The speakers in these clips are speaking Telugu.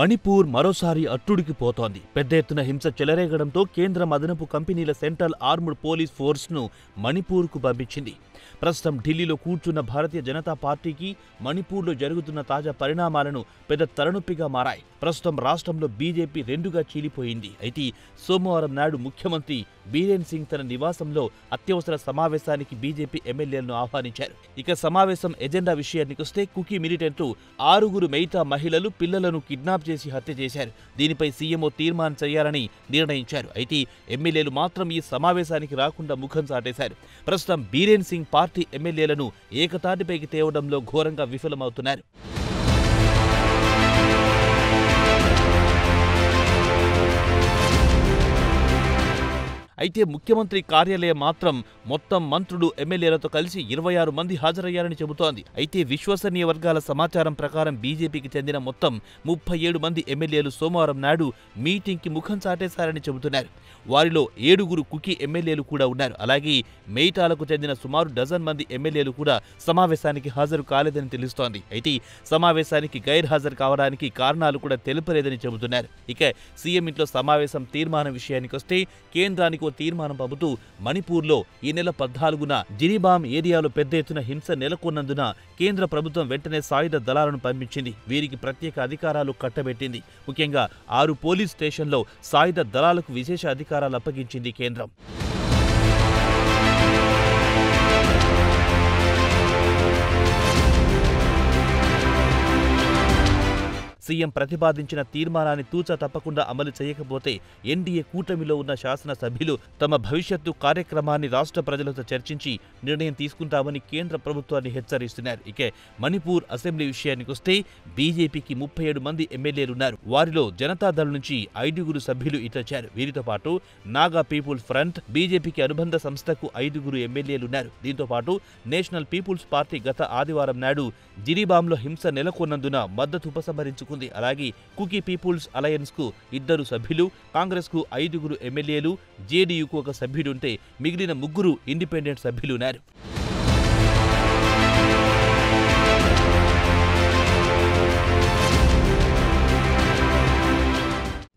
మణిపూర్ మరోసారి అట్టుడికి పోతోంది. పెద్ద ఎత్తున హింస చెలరేగడంతో కేంద్రం అదనపు కంపెనీల సెంట్రల్ ఆర్మ్డ్ పోలీస్ ఫోర్స్ను మణిపూర్కు పంపించింది. ప్రస్తుతం ఢిల్లీలో కూర్చున్న భారతీయ జనతా పార్టీకి మణిపూర్లో జరుగుతున్న తాజా పరిణామాలను పెద్ద తలనొప్పిగా మారాయి. ప్రస్తుతం రాష్ట్రంలో బీజేపీ రెండుగా చీలిపోయింది. అయితే సోమవారం నాడు ముఖ్యమంత్రి బీరేన్ సింగ్ తన నివాసంలో అత్యవసర సమావేశానికి బీజేపీ ఎమ్మెల్యేలను ఆహ్వానించారు. ఇక సమావేశం ఎజెండా విషయానికొస్తే కుకీ మిలిటెంట్లు 6 మెయితా మహిళలు, పిల్లలను కిడ్నాప్ చేసి హత్య చేశారు. దీనిపై సీఎంఓ తీర్మానం చేయాలని నిర్ణయించారు. అయితే ఎమ్మెల్యేలు మాత్రం ఈ సమావేశానికి రాకుండా ముఖం చాటేశారు. ప్రస్తుతం బీరేన్ సింగ్ పార్టీ ఎమ్మెల్యేలను ఏకతాటిపైకి తేవడంలో ఘోరంగా విఫలమవుతున్నారు. అయితే ముఖ్యమంత్రి కార్యాలయం మాత్రం మొత్తం మంత్రులు, ఎమ్మెల్యేలతో కలిసి 26 మంది హాజరయ్యారని చెబుతోంది. అయితే విశ్వసనీయ వర్గాల సమాచారం ప్రకారం బీజేపీకి చెందిన మొత్తం 37 మంది ఎమ్మెల్యేలు సోమవారం నాడు మీటింగ్కి ముఖం చాటేశారని చెబుతున్నారు. వారిలో 7 కుకీ ఎమ్మెల్యేలు కూడా ఉన్నారు. అలాగే మెయిటాలకు చెందిన సుమారు డజన్ మంది ఎమ్మెల్యేలు కూడా సమావేశానికి హాజరు కాలేదని తెలుస్తోంది. అయితే సమావేశానికి గైర్హాజరు కావడానికి కారణాలు కూడా తెలుపలేదని చెబుతున్నారు. ఇక సీఎం ఇంట్లో సమావేశం తీర్మానం విషయానికొస్తే కేంద్రానికి తీర్మానం పంపుతూ మణిపూర్లో ఈ నెల 14న జిరిబామ్ ఏరియాలో పెద్ద ఎత్తున హింస నెలకొన్నందున కేంద్ర ప్రభుత్వం వెంటనే సాయుధ దళాలను పంపించింది. వీరికి ప్రత్యేక అధికారాలు కట్టబెట్టింది. ముఖ్యంగా 6 పోలీస్ స్టేషన్లో సాయుధ దళాలకు విశేష అధికారాలు అప్పగించింది కేంద్రం. సీఎం ప్రతిపాదించిన తీర్మానాన్ని తూచా తప్పకుండా అమలు చేయకపోతే ఎన్డీఏ కూటమిలో ఉన్న శాసనసభ్యులు తమ భవిష్యత్తు కార్యక్రమాన్ని రాష్ట్ర ప్రజలతో చర్చించి నిర్ణయం తీసుకుంటామని కేంద్ర ప్రభుత్వాన్ని హెచ్చరిస్తున్నారు. ఇక మణిపూర్ అసెంబ్లీ విషయానికొస్తే బీజేపీకి 37 మంది ఎమ్మెల్యేలున్నారు. వారిలో జనతాదళ్ నుంచి 5 సభ్యులు ఇటొచ్చారు. వీరితో పాటు నాగా పీపుల్స్ ఫ్రంట్, బీజేపీకి అనుబంధ సంస్థకు 5 ఎమ్మెల్యేలున్నారు. దీంతో పాటు నేషనల్ పీపుల్స్ పార్టీ గత ఆదివారం నాడు జిరిబామ్లో హింస నెలకొన్నందున మద్దతు ఉపసంహరించుకుంది. అలాగే కుకీ పీపుల్స్ అలయన్స్ కు 2 సభ్యులు, కాంగ్రెస్ కు 5 ఎమ్మెల్యేలు, జేడీయూకు 1 సభ్యుడుంటే మిగిలిన 3 ఇండిపెండెంట్ సభ్యులున్నారు.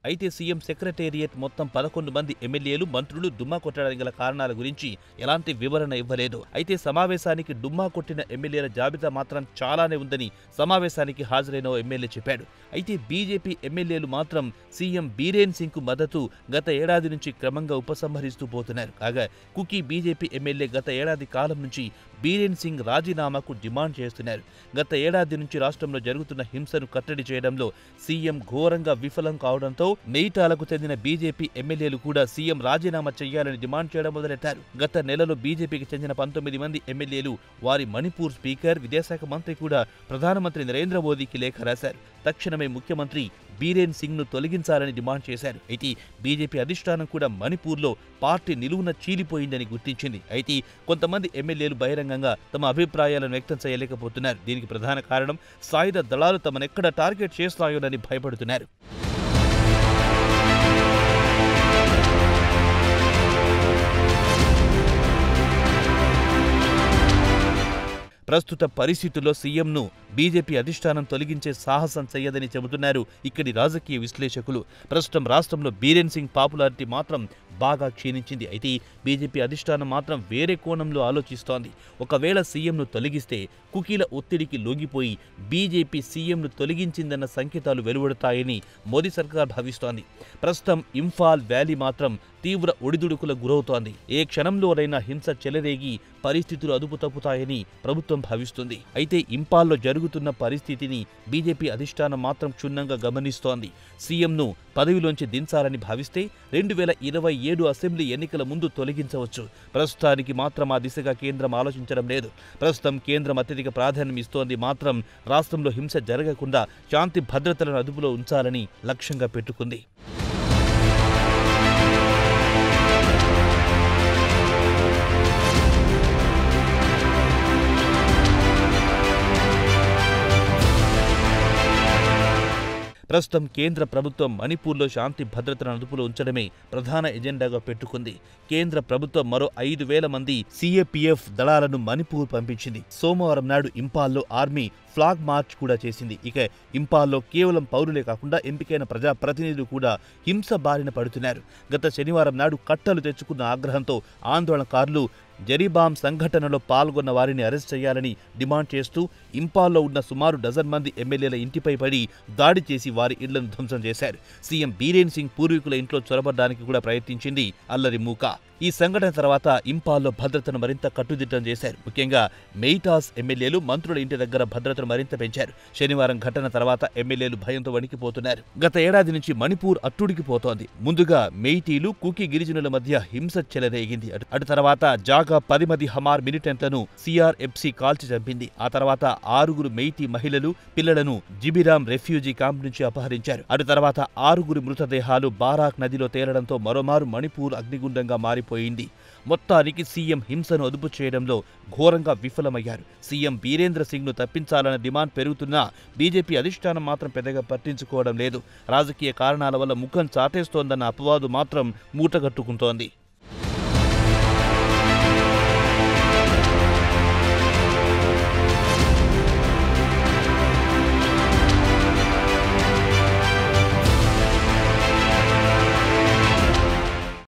అయితే సీఎం సెక్రటేరియట్ మొత్తం 11 మంది ఎమ్మెల్యేలు, మంత్రులు డుమ్మా కొట్టడానికి గల కారణాల గురించి ఎలాంటి వివరణ ఇవ్వలేదు. అయితే సమావేశానికి డుమ్మా కొట్టిన ఎమ్మెల్యేల జాబితా మాత్రం చాలానే ఉందని సమావేశానికి హాజరైన ఎమ్మెల్యే చెప్పాడు. అయితే బీజేపీ ఎమ్మెల్యేలు మాత్రం సీఎం బీరేన్ సింగ్ కు మద్దతు గత ఏడాది నుంచి క్రమంగా ఉపసంహరిస్తూ పోతున్నారు. కాగా కుకీ బీజేపీ ఎమ్మెల్యే గత ఏడాది కాలం నుంచి బీరేన్ సింగ్ రాజీనామాకు డిమాండ్ చేస్తున్నారు. గత ఏడాది నుంచి రాష్ట్రంలో జరుగుతున్న హింసను కట్టడి చేయడంలో సీఎం ఘోరంగా విఫలం కావడంతో మెయిటాలకు చెందిన బీజేపీ ఎమ్మెల్యేలు కూడా సీఎం రాజీనామా చేయాలని డిమాండ్ చేయడం మొదలెట్టారు. గత నెలలో బీజేపీకి చెందిన 19 మంది ఎమ్మెల్యేలు వారి మణిపూర్ స్పీకర్, విదేశాంగ మంత్రి కూడా ప్రధానమంత్రి నరేంద్ర మోదీకి లేఖ రాశారు. తక్షణమే ముఖ్యమంత్రి బీరేన్ సింగ్ ను తొలగించాలని డిమాండ్ చేశారు. అయితే బీజేపీ అధిష్టానం కూడా మణిపూర్లో పార్టీ నిలువున చీలిపోయిందని గుర్తించింది. అయితే కొంతమంది ఎమ్మెల్యేలు బహిరంగంగా తమ అభిప్రాయాలను వ్యక్తం చేయలేకపోతున్నారు. దీనికి ప్రధాన కారణం సాయుధ దళాలు తమనెక్కడ టార్గెట్ చేస్తాయోనని భయపడుతున్నారు. ప్రస్తుత పరిస్థితుల్లో సీఎంను బీజేపీ అధిష్టానం తొలగించే సాహసం చేయదని చెబుతున్నారు ఇక్కడి రాజకీయ విశ్లేషకులు. ప్రస్తుతం రాష్ట్రంలో బీరేన్ సింగ్ పాపులారిటీ మాత్రం బాగా క్షీణించింది. అయితే బీజేపీ అధిష్టానం మాత్రం వేరే కోణంలో ఆలోచిస్తోంది. ఒకవేళ సీఎంను తొలగిస్తే కుకీల ఒత్తిడికి లొంగిపోయి బీజేపీ సీఎంను తొలగించిందన్న సంకేతాలు వెలువడతాయని మోదీ సర్కార్ భావిస్తోంది. ప్రస్తుతం ఇంఫాల్ వ్యాలీ మాత్రం తీవ్ర ఒడిదుడుకులకు గురవుతోంది. ఏ క్షణంలోనైనా హింస చెలరేగి పరిస్థితులు అదుపు తప్పుతాయని ప్రభుత్వం భావిస్తుంది. అయితే ఇంపాల్లో జరుగుతున్న పరిస్థితిని బీజేపీ అధిష్టానం మాత్రం క్షుణ్ణంగా గమనిస్తోంది. సీఎంను పదవిలోంచి దించాలని భావిస్తే 2027 అసెంబ్లీ ఎన్నికల ముందు తొలగించవచ్చు. ప్రస్తుతానికి మాత్రం ఆ దిశగా కేంద్రం ఆలోచించడం లేదు. ప్రస్తుతం కేంద్రం అత్యధిక ప్రాధాన్యం ఇస్తోంది మాత్రం రాష్ట్రంలో హింస జరగకుండా శాంతి భద్రతలను అదుపులో ఉంచాలని లక్ష్యంగా పెట్టుకుంది. ప్రస్తుతం కేంద్ర ప్రభుత్వం మణిపూర్లో శాంతి భద్రతను అదుపులో ఉంచడమే ప్రధాన ఎజెండాగా పెట్టుకుంది. కేంద్ర ప్రభుత్వం మరో 5,000 మంది సీఏపీఎఫ్ దళాలను మణిపూర్ పంపించింది. సోమవారం నాడు ఇంపాల్లో ఆర్మీ ఫ్లాగ్ మార్చ్ కూడా చేసింది. ఇక ఇంపాల్లో కేవలం పౌరులే కాకుండా ఎంపికైన ప్రజాప్రతినిధులు కూడా హింస బారిన పడుతున్నారు. గత శనివారం నాడు కట్టలు తెచ్చుకున్న ఆగ్రహంతో ఆందోళనకారులు జరీబామ్ సంఘటనలో పాల్గొన్న వారిని అరెస్ట్ చేయాలని డిమాండ్ చేస్తూ ఇంపాల్లో ఉన్న సుమారు డజన్ మంది ఎమ్మెల్యేల ఇంటిపై పడి దాడి చేసి వారి ఇళ్లను ధ్వంసం చేశారు. సీఎం బీరేన్ సింగ్ పూర్వీకుల ఇంట్లో చొరబడ్డానికి కూడా ప్రయత్నించింది అల్లరి మూక. ఈ సంఘటన తర్వాత ఇంపాల్లో భద్రతను మరింత కట్టుదిట్టం చేశారు. ముఖ్యంగా మెయిటాస్ ఎమ్మెల్యేలు మంత్రుల ఇంటి దగ్గర భద్రతను మరింత పెంచారు. శనివారం ఘటన తర్వాత ఎమ్మెల్యేలు భయంతో వణికిపోతున్నారు. గత ఏడాది నుంచి మణిపూర్ అట్టుడికిపోతోంది. ముందుగా మెయిటీలు, కుకీ గిరిజనుల మధ్య హింస చెలరేగింది. అటు తర్వాత జాగా 10 మంది హమార్ మిలిటెంట్లను సిఆర్ఎఫ్సి కాల్చి చంపింది. ఆ తర్వాత 6 మెయిటీ మహిళలు, పిల్లలను జిబిరామ్ రెఫ్యూజీ క్యాంప్ నుంచి అపహరించారు. అటు తర్వాత 6 మృతదేహాలు బారాక్ నదిలో తేలడంతో మరోమారు మణిపూర్ అగ్నిగుండంగా మారిపోయింది. మొత్తానికి సీఎం హింసను అదుపు చేయడంలో ఘోరంగా విఫలమయ్యారు. సీఎం బీరేంద్ర సింగ్ను తప్పించాలన్న డిమాండ్ పెరుగుతున్నా బీజేపీ అధిష్టానం మాత్రం పెద్దగా పట్టించుకోవడం లేదు. రాజకీయ కారణాల వల్ల ముఖం చాటేస్తోందన్న అపవాదు మాత్రం మూటగట్టుకుంటోంది.